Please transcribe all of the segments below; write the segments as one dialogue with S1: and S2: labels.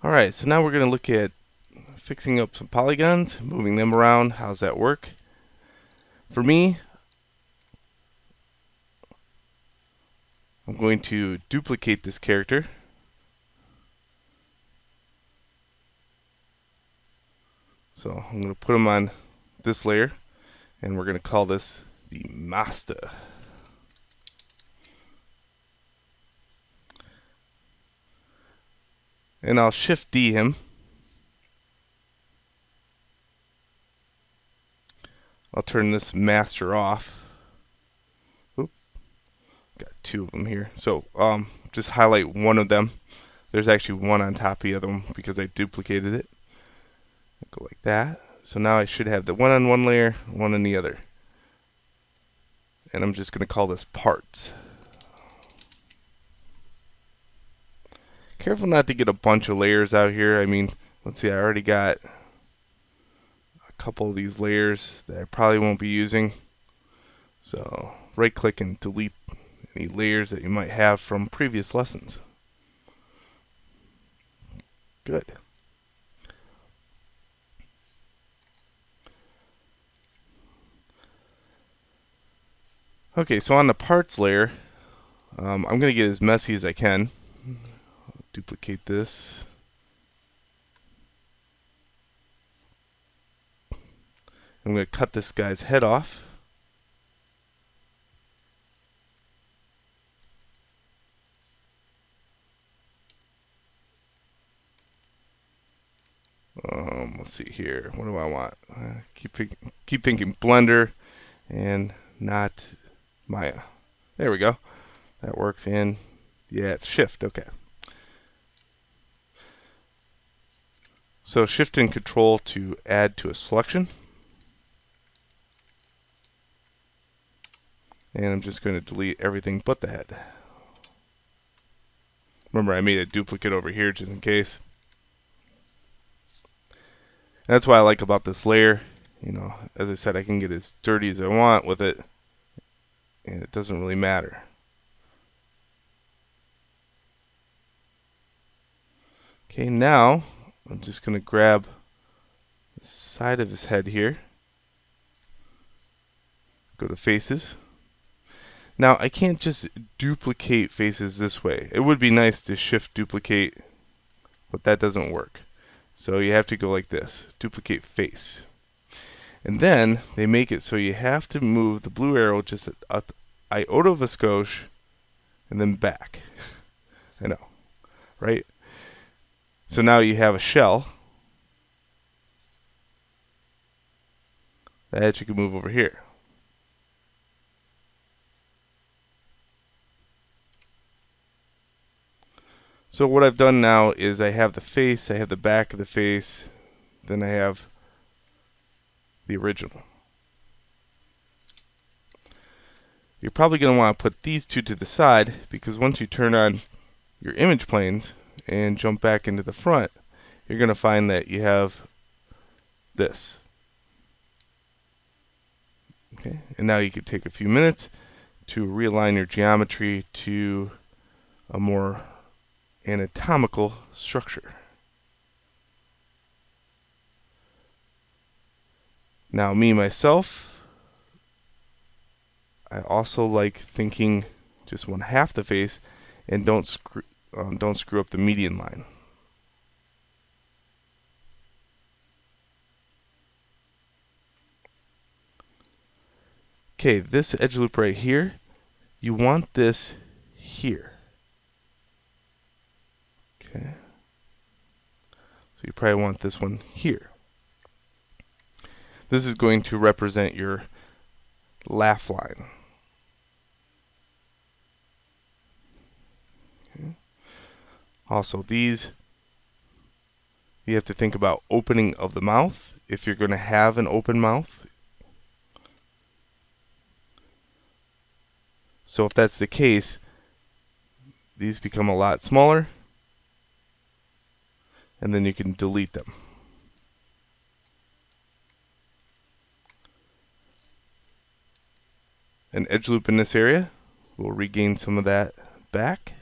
S1: Alright, so now we're going to look at fixing up some polygons, moving them around. How's that work? For me, I'm going to duplicate this character. So I'm going to put him on this layer, and we're going to call this the master. And I'll Shift D him. I'll turn this master off. Oop. Got two of them here. So just highlight one of them. There's actually one on top of the other one because I duplicated it. Go like that. So now I should have the one on one layer, one on the other. And I'm just going to call this parts. Careful not to get a bunch of layers out here. I mean, let's see, I already got a couple of these layers that I probably won't be using. So right click and delete any layers that you might have from previous lessons. Good. Okay, so on the parts layer, I'm going to get as messy as I can. Duplicate this. I'm going to cut this guy's head off. Let's see here. What do I want? Keep thinking Blender and not Maya. There we go. That works. And yeah, it's Shift. Okay. So Shift and Control to add to a selection. And I'm just going to delete everything but the head. Remember, I made a duplicate over here just in case. And that's what I like about this layer. You know, as I said, I can get as dirty as I want with it, and it doesn't really matter. Okay, now I'm just going to grab the side of his head here. Go to faces. Now I can't just duplicate faces this way. It would be nice to Shift duplicate, but that doesn't work. So you have to go like this, duplicate face. And then they make it so you have to move the blue arrow just an iota of a skosh and then back. I know, right? So now you have a shell that you can move over here. So what I've done now is I have the face, I have the back of the face, then I have the original. You're probably going to want to put these two to the side because once you turn on your image planes and jump back into the front, you're going to find that you have this. Okay, and now you could take a few minutes to realign your geometry to a more anatomical structure. Now me myself, I also like thinking just one half the face and don't screw up the median line. Okay, this edge loop right here, you want this here. Okay. So you probably want this one here. This is going to represent your laugh line. Okay. Also, these, you have to think about opening of the mouth if you're going to have an open mouth. So if that's the case, these become a lot smaller, and then you can delete them. An edge loop in this area will regain some of that back.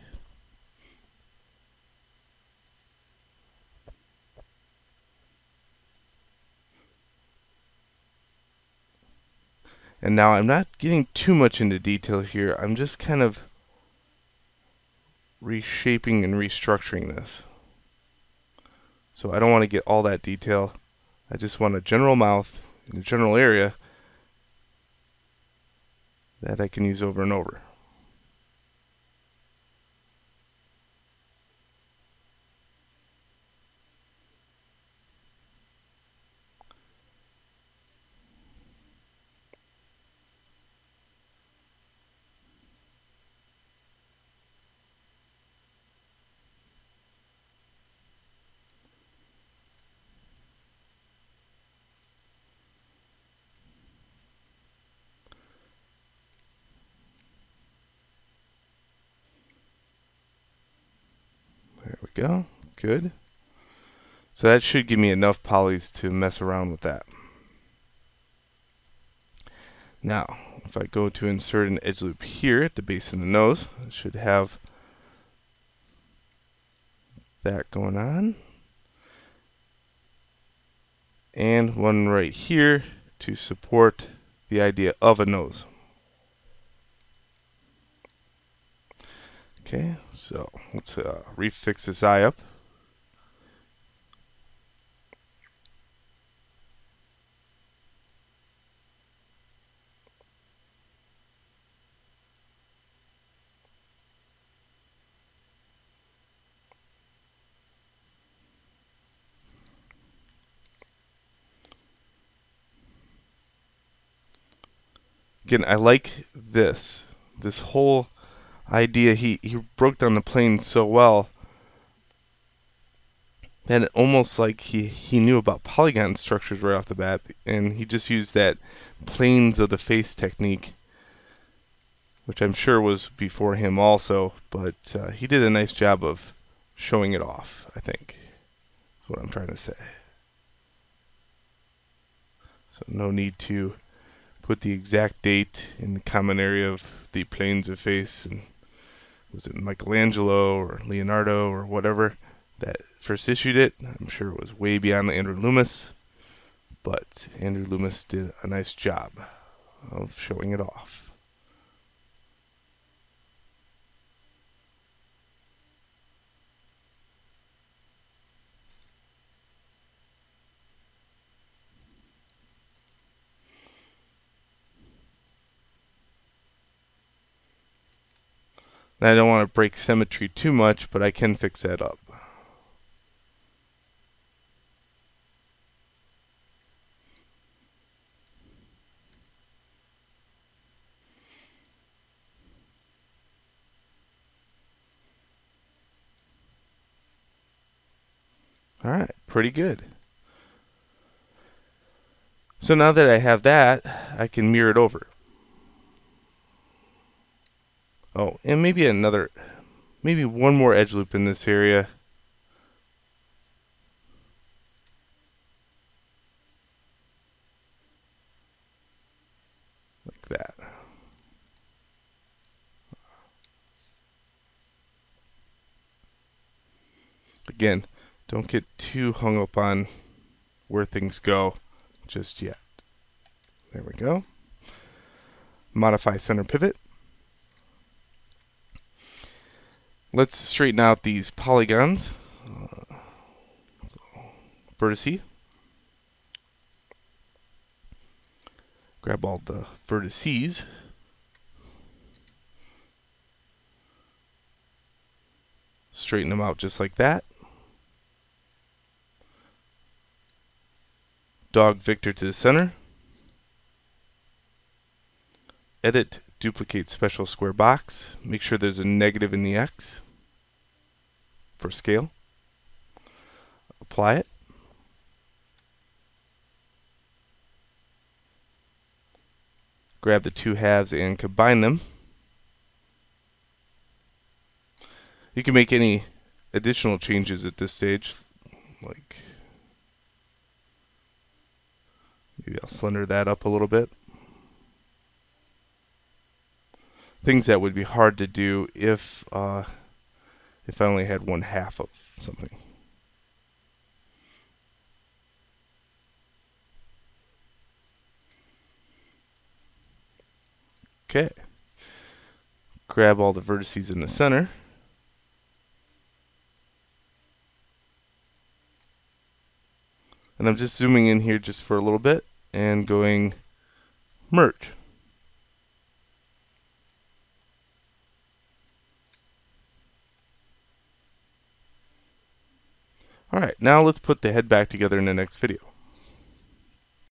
S1: And now I'm not getting too much into detail here. I'm just kind of reshaping and restructuring this. So I don't want to get all that detail. I just want a general mouth in a general area that I can use over and over. There we go. Good. So that should give me enough polys to mess around with that. Now, if I go to insert an edge loop here at the base of the nose, I should have that going on. And one right here to support the idea of a nose. Okay, so let's refix this eye up. Again, I like this whole idea. He broke down the planes so well that it almost like he knew about polygon structures right off the bat, and he just used that planes of the face technique, which I'm sure was before him also, but he did a nice job of showing it off, I think. That's what I'm trying to say. So no need to put the exact date in the common area of the planes of face. And was it Michelangelo or Leonardo or whatever that first issued it? I'm sure it was way beyond the Andrew Loomis, but Andrew Loomis did a nice job of showing it off. And I don't want to break symmetry too much, but I can fix that up. Alright, pretty good. So now that I have that, I can mirror it over. Oh, and maybe one more edge loop in this area. Like that. Again, don't get too hung up on where things go just yet. There we go. Modify center pivot. Let's straighten out these polygons. Vertice. Grab all the vertices. Straighten them out just like that. Dog Victor to the center. Edit, duplicate special square box. Make sure there's a negative in the X for scale. Apply it. Grab the two halves and combine them. You can make any additional changes at this stage, like maybe I'll slender that up a little bit. Things that would be hard to do if I only had one half of something. Okay. Grab all the vertices in the center. And I'm just zooming in here just for a little bit and going merge. Alright, now let's put the head back together in the next video.